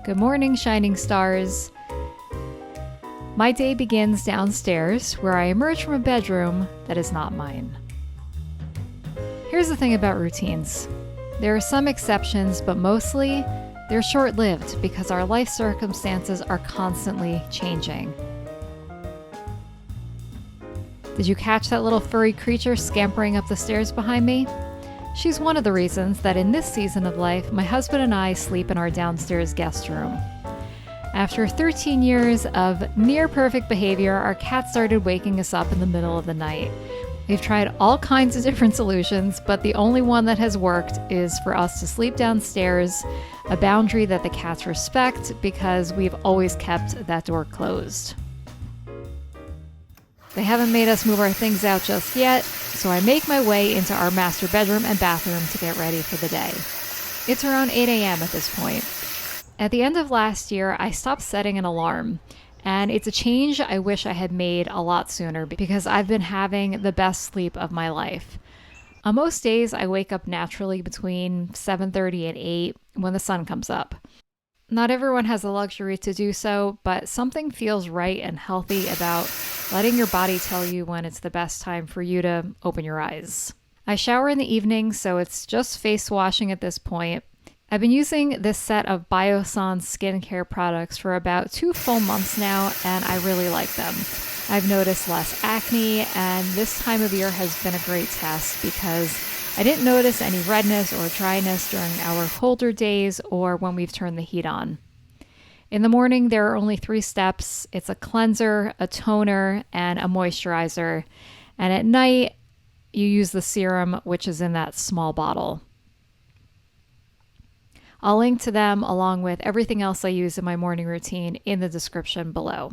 Good morning, shining stars. My day begins downstairs, where I emerge from a bedroom that is not mine. Here's the thing about routines. There are some exceptions, but mostly they're short-lived because our life circumstances are constantly changing. Did you catch that little furry creature scampering up the stairs behind me? She's one of the reasons that in this season of life, my husband and I sleep in our downstairs guest room. After 13 years of near-perfect behavior, our cat started waking us up in the middle of the night. We've tried all kinds of different solutions, but the only one that has worked is for us to sleep downstairs, a boundary that the cats respect because we've always kept that door closed. They haven't made us move our things out just yet, so I make my way into our master bedroom and bathroom to get ready for the day. It's around 8 a.m. at this point. At the end of last year, I stopped setting an alarm, and it's a change I wish I had made a lot sooner because I've been having the best sleep of my life. On most days, I wake up naturally between 7:30 and 8 when the sun comes up. Not everyone has the luxury to do so, but something feels right and healthy about letting your body tell you when it's the best time for you to open your eyes. I shower in the evening, so it's just face washing at this point. I've been using this set of Biossance skincare products for about 2 full months now, and I really like them. I've noticed less acne, and this time of year has been a great test because I didn't notice any redness or dryness during our colder days or when we've turned the heat on. In the morning, there are only 3 steps. It's a cleanser, a toner, and a moisturizer. And at night, you use the serum, which is in that small bottle. I'll link to them along with everything else I use in my morning routine in the description below.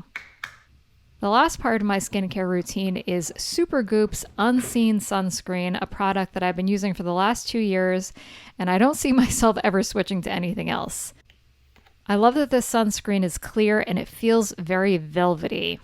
The last part of my skincare routine is Supergoop's Unseen Sunscreen, a product that I've been using for the last 2 years, and I don't see myself ever switching to anything else. I love that this sunscreen is clear and it feels very velvety.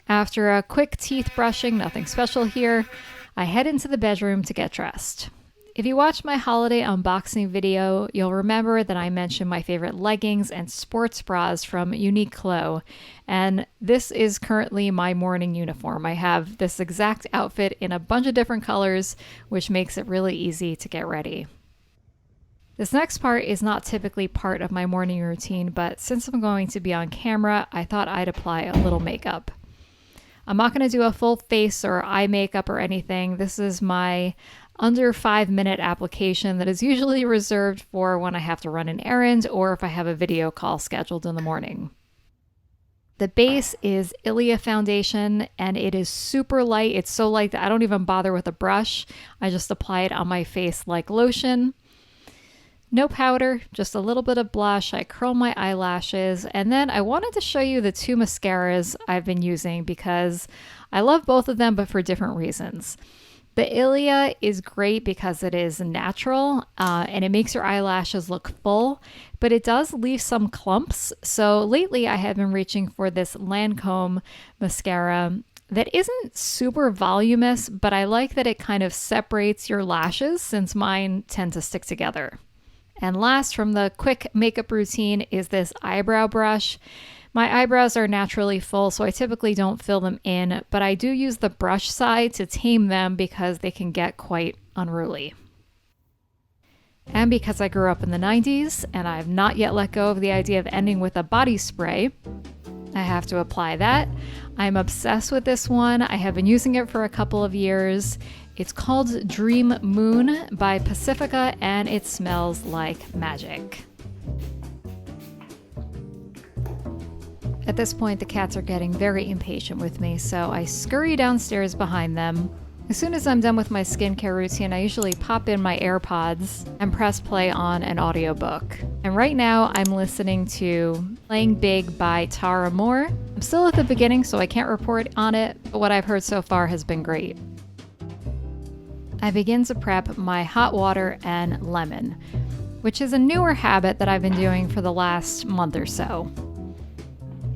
After a quick teeth brushing, nothing special here, I head into the bedroom to get dressed. If you watched my holiday unboxing video, you'll remember that I mentioned my favorite leggings and sports bras from Uniqlo, and this is currently my morning uniform. I have this exact outfit in a bunch of different colors, which makes it really easy to get ready. This next part is not typically part of my morning routine, but since I'm going to be on camera, I thought I'd apply a little makeup. I'm not going to do a full face or eye makeup or anything. This is my under 5-minute application that is usually reserved for when I have to run an errand or if I have a video call scheduled in the morning. The base is Ilia foundation and it is super light. It's so light that I don't even bother with a brush. I just apply it on my face like lotion. No powder, just a little bit of blush. I curl my eyelashes, and then I wanted to show you the 2 mascaras I've been using because I love both of them, but for different reasons. The Ilia is great because it is natural and it makes your eyelashes look full, but it does leave some clumps. So lately I have been reaching for this Lancome mascara that isn't super voluminous, but I like that it kind of separates your lashes since mine tend to stick together. And last from the quick makeup routine is this eyebrow brush. My eyebrows are naturally full, so I typically don't fill them in, but I do use the brush side to tame them because they can get quite unruly. And because I grew up in the 90s and I've not yet let go of the idea of ending with a body spray, I have to apply that. I'm obsessed with this one. I have been using it for a couple of years. It's called Dream Moon by Pacifica and it smells like magic. At this point, the cats are getting very impatient with me, so I scurry downstairs behind them. As soon as I'm done with my skincare routine, I usually pop in my AirPods and press play on an audiobook. And right now, I'm listening to Playing Big by Tara Moore. I'm still at the beginning, so I can't report on it, but what I've heard so far has been great. I begin to prep my hot water and lemon, which is a newer habit that I've been doing for the last month or so.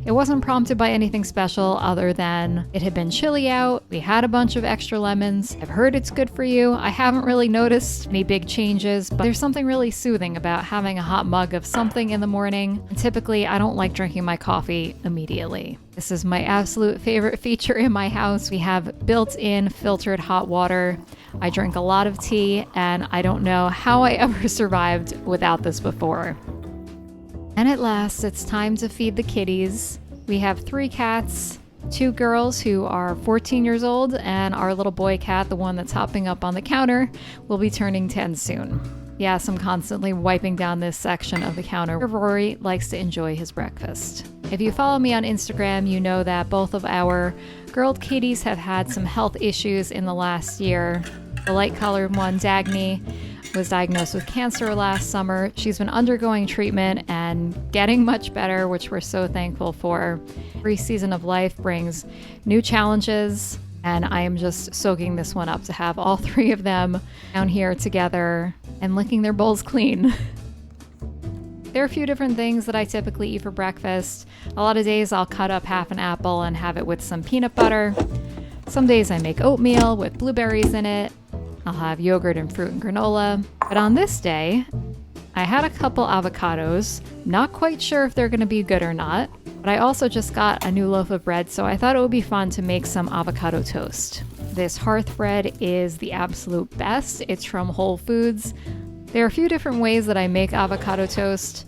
It wasn't prompted by anything special other than it had been chilly out, we had a bunch of extra lemons, I've heard it's good for you. I haven't really noticed any big changes, but there's something really soothing about having a hot mug of something in the morning, and typically I don't like drinking my coffee immediately. This is my absolute favorite feature in my house. We have built-in filtered hot water. I drink a lot of tea, and I don't know how I ever survived without this before. And at last, it's time to feed the kitties. We have 3 cats, 2 girls who are 14 years old, and our little boy cat, the one that's hopping up on the counter, will be turning 10 soon. Yes, I'm constantly wiping down this section of the counter where Rory likes to enjoy his breakfast. If you follow me on Instagram, you know that both of our girl kitties have had some health issues in the last year. The light-colored one, Dagny, was diagnosed with cancer last summer. She's been undergoing treatment and getting much better, which we're so thankful for. Every season of life brings new challenges, and I am just soaking this one up to have all 3 of them down here together and licking their bowls clean. There are a few different things that I typically eat for breakfast. A lot of days I'll cut up half an apple and have it with some peanut butter. Some days I make oatmeal with blueberries in it. I'll have yogurt and fruit and granola. But on this day, I had a couple avocados. Not quite sure if they're going to be good or not, but I also just got a new loaf of bread, so I thought it would be fun to make some avocado toast. This Hearth bread is the absolute best. It's from Whole Foods. There are a few different ways that I make avocado toast.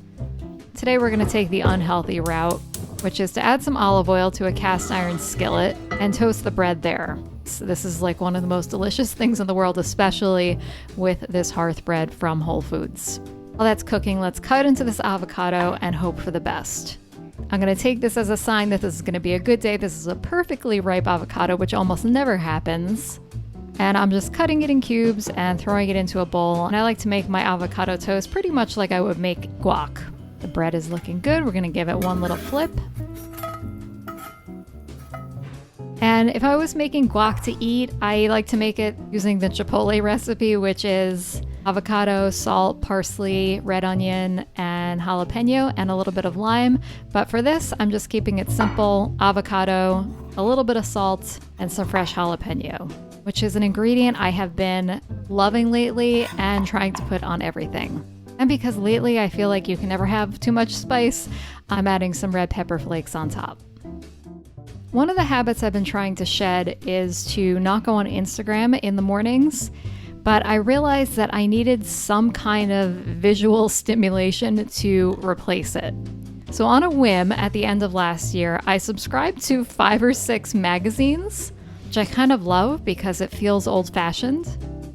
Today we're going to take the unhealthy route, which is to add some olive oil to a cast iron skillet and toast the bread there. So this is like one of the most delicious things in the world, especially with this Hearth bread from Whole Foods. While that's cooking, let's cut into this avocado and hope for the best. I'm going to take this as a sign that this is going to be a good day. This is a perfectly ripe avocado, which almost never happens. And I'm just cutting it in cubes and throwing it into a bowl. And I like to make my avocado toast pretty much like I would make guac. The bread is looking good. We're going to give it one little flip. And if I was making guac to eat, I like to make it using the Chipotle recipe, which is avocado, salt, parsley, red onion, and jalapeno, and a little bit of lime. But for this, I'm just keeping it simple. Avocado, a little bit of salt, and some fresh jalapeno, which is an ingredient I have been loving lately and trying to put on everything. And because lately I feel like you can never have too much spice, I'm adding some red pepper flakes on top. One of the habits I've been trying to shed is to not go on Instagram in the mornings, but I realized that I needed some kind of visual stimulation to replace it. So on a whim, at the end of last year, I subscribed to 5 or 6 magazines, which I kind of love because it feels old-fashioned.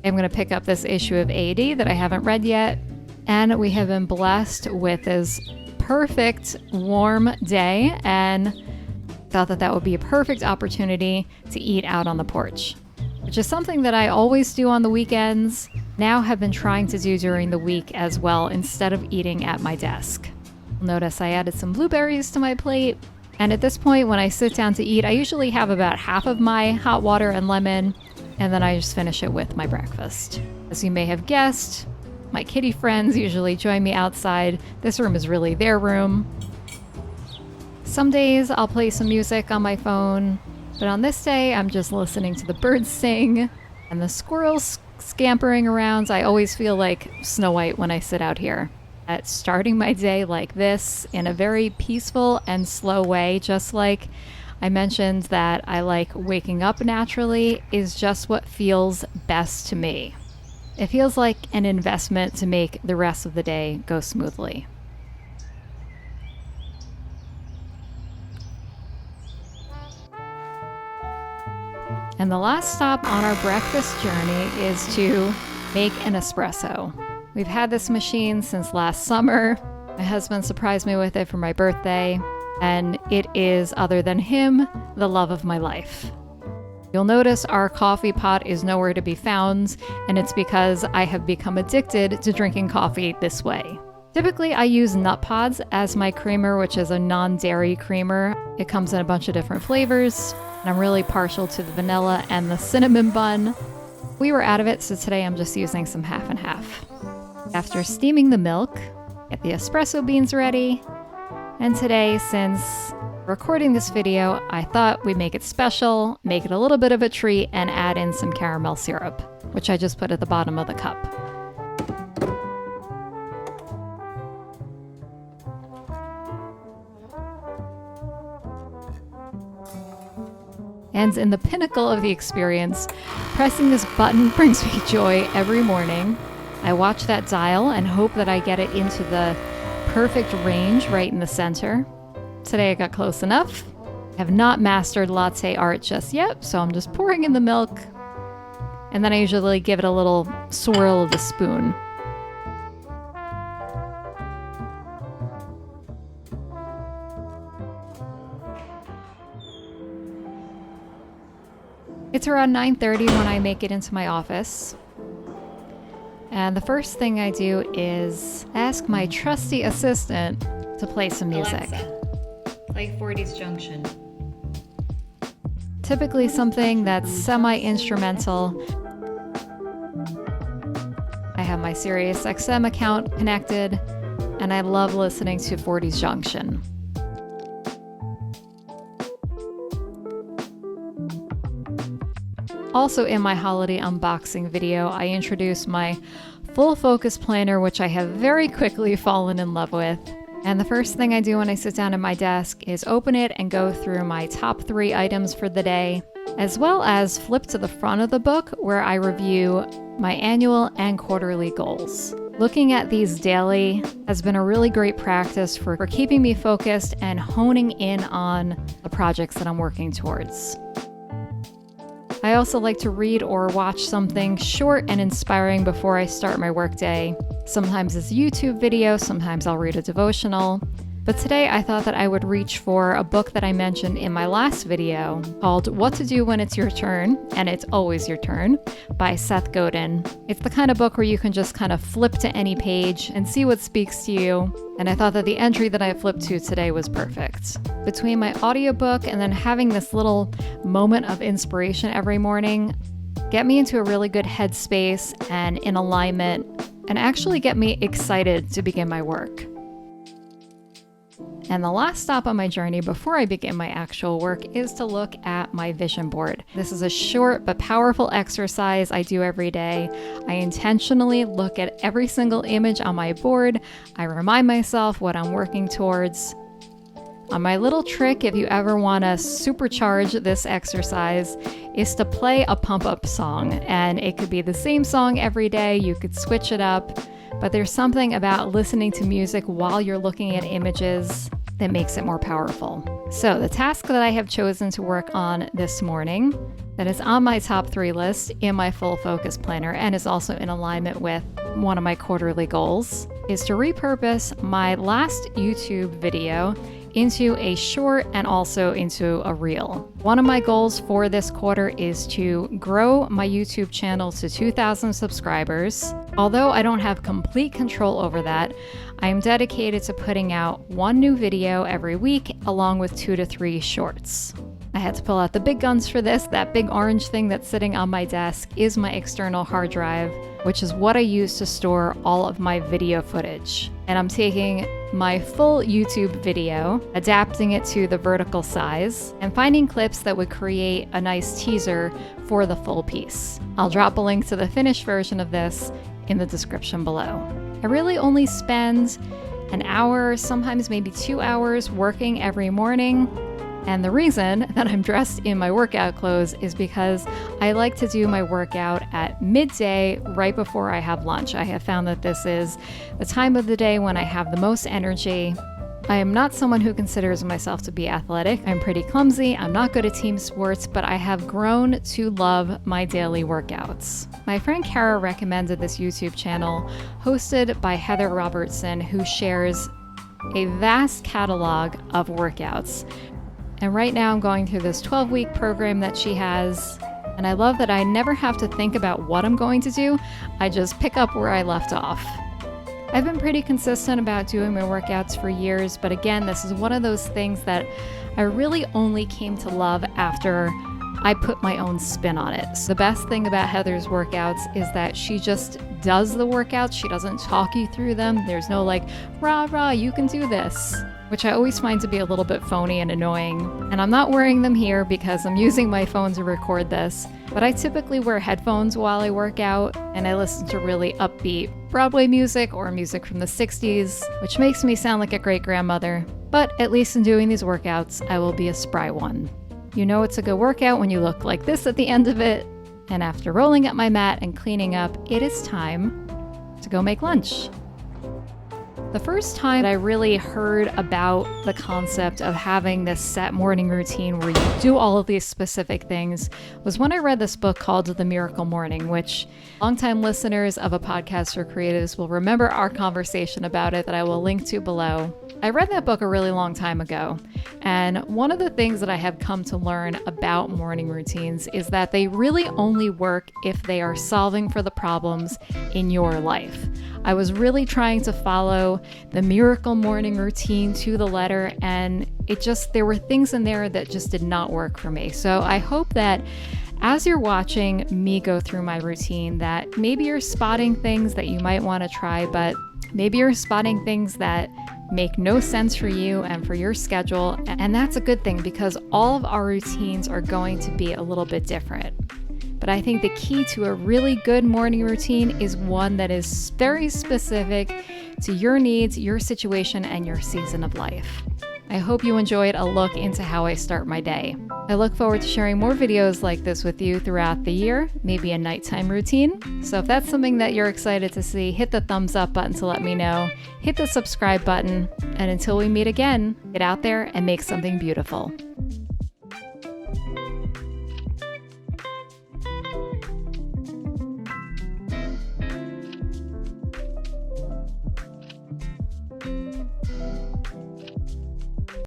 I'm going to pick up this issue of 80 that I haven't read yet, and we have been blessed with this perfect warm day, and thought that that would be a perfect opportunity to eat out on the porch, which is something that I always do on the weekends, now have been trying to do during the week as well instead of eating at my desk. Notice I added some blueberries to my plate, and at this point when I sit down to eat, I usually have about half of my hot water and lemon, and then I just finish it with my breakfast. As you may have guessed, my kitty friends usually join me outside. This room is really their room. Some days I'll play some music on my phone, but on this day I'm just listening to the birds sing and the squirrels scampering around. I always feel like Snow White when I sit out here. At starting my day like this in a very peaceful and slow way, just like I mentioned that I like waking up naturally, is just what feels best to me. It feels like an investment to make the rest of the day go smoothly. And the last stop on our breakfast journey is to make an espresso. We've had this machine since last summer. My husband surprised me with it for my birthday, and it is, other than him, the love of my life. You'll notice our coffee pot is nowhere to be found, and it's because I have become addicted to drinking coffee this way. Typically, I use Nut Pods as my creamer, which is a non-dairy creamer. It comes in a bunch of different flavors, and I'm really partial to the vanilla and the cinnamon bun. We were out of it, so today I'm just using some half and half. After steaming the milk, get the espresso beans ready. And today, since Recording this video, I thought we'd make it special, make it a little bit of a treat, and add in some caramel syrup, which I just put at the bottom of the cup. And in the pinnacle of the experience, pressing this button brings me joy every morning. I watch that dial and hope that I get it into the perfect range right in the center. Today I got close enough. I have not mastered latte art just yet, so I'm just pouring in the milk. And then I usually give it a little swirl of the spoon. It's around 9:30 when I make it into my office. And the first thing I do is ask my trusty assistant to play some music. Alexa, play 40s Junction. Typically something that's semi-instrumental. I have my SiriusXM account connected, and I love listening to 40s Junction. Also in my holiday unboxing video, I introduced my full focus planner, which I have very quickly fallen in love with. And the first thing I do when I sit down at my desk is open it and go through my top 3 items for the day, as well as flip to the front of the book where I review my annual and quarterly goals. Looking at these daily has been a really great practice for keeping me focused and honing in on the projects that I'm working towards. I also like to read or watch something short and inspiring before I start my workday. Sometimes it's a YouTube video, sometimes I'll read a devotional. But today I thought that I would reach for a book that I mentioned in my last video called What to Do When It's Your Turn, and It's Always Your Turn by Seth Godin. It's the kind of book where you can just kind of flip to any page and see what speaks to you. And I thought that the entry that I flipped to today was perfect. Between my audiobook and then having this little moment of inspiration every morning, get me into a really good headspace and in alignment, and actually get me excited to begin my work. And the last stop on my journey before I begin my actual work is to look at my vision board. This is a short but powerful exercise I do every day. I intentionally look at every single image on my board. I remind myself what I'm working towards. My little trick, if you ever want to supercharge this exercise, is to play a pump-up song. And it could be the same song every day. You could switch it up. But there's something about listening to music while you're looking at images that makes it more powerful. So the task that I have chosen to work on this morning, that is on my top 3 list in my full focus planner and is also in alignment with one of my quarterly goals, is to repurpose my last YouTube video into a short and also into a reel. One of my goals for this quarter is to grow my YouTube channel to 2,000 subscribers. Although I don't have complete control over that, I am dedicated to putting out 1 new video every week along with 2 to 3 shorts. I had to pull out the big guns for this. That big orange thing that's sitting on my desk is my external hard drive, which is what I use to store all of my video footage. And I'm taking my full YouTube video, adapting it to the vertical size, and finding clips that would create a nice teaser for the full piece. I'll drop a link to the finished version of this in the description below. I really only spend an hour, sometimes maybe 2 hours working every morning. And the reason that I'm dressed in my workout clothes is because I like to do my workout at midday right before I have lunch. I have found that this is the time of the day when I have the most energy. I am not someone who considers myself to be athletic. I'm pretty clumsy. I'm not good at team sports, but I have grown to love my daily workouts. My friend Kara recommended this YouTube channel hosted by Heather Robertson, who shares a vast catalog of workouts. And right now I'm going through this 12-week program that she has. And I love that I never have to think about what I'm going to do. I just pick up where I left off. I've been pretty consistent about doing my workouts for years, but again, this is one of those things that I really only came to love after I put my own spin on it. So the best thing about Heather's workouts is that she just does the workouts. She doesn't talk you through them. There's no like, rah, rah, you can do this, which I always find to be a little bit phony and annoying. And I'm not wearing them here because I'm using my phone to record this, but I typically wear headphones while I work out, and I listen to really upbeat Broadway music or music from the 60s, which makes me sound like a great grandmother. But at least in doing these workouts, I will be a spry one. You know it's a good workout when you look like this at the end of it. And after rolling up my mat and cleaning up, it is time to go make lunch. The first time I really heard about the concept of having this set morning routine where you do all of these specific things was when I read this book called The Miracle Morning, which longtime listeners of A Podcast for Creatives will remember our conversation about it that I will link to below. I read that book a really long time ago, and one of the things that I have come to learn about morning routines is that they really only work if they are solving for the problems in your life. I was really trying to follow the Miracle Morning routine to the letter, and there were things in there that just did not work for me. So I hope that as you're watching me go through my routine, that maybe you're spotting things that you might want to try, but maybe you're spotting things that make no sense for you and for your schedule. And that's a good thing because all of our routines are going to be a little bit different. But I think the key to a really good morning routine is one that is very specific to your needs, your situation, and your season of life. I hope you enjoyed a look into how I start my day. I look forward to sharing more videos like this with you throughout the year, maybe a nighttime routine. So if that's something that you're excited to see, hit the thumbs up button to let me know, hit the subscribe button, and until we meet again, get out there and make something beautiful.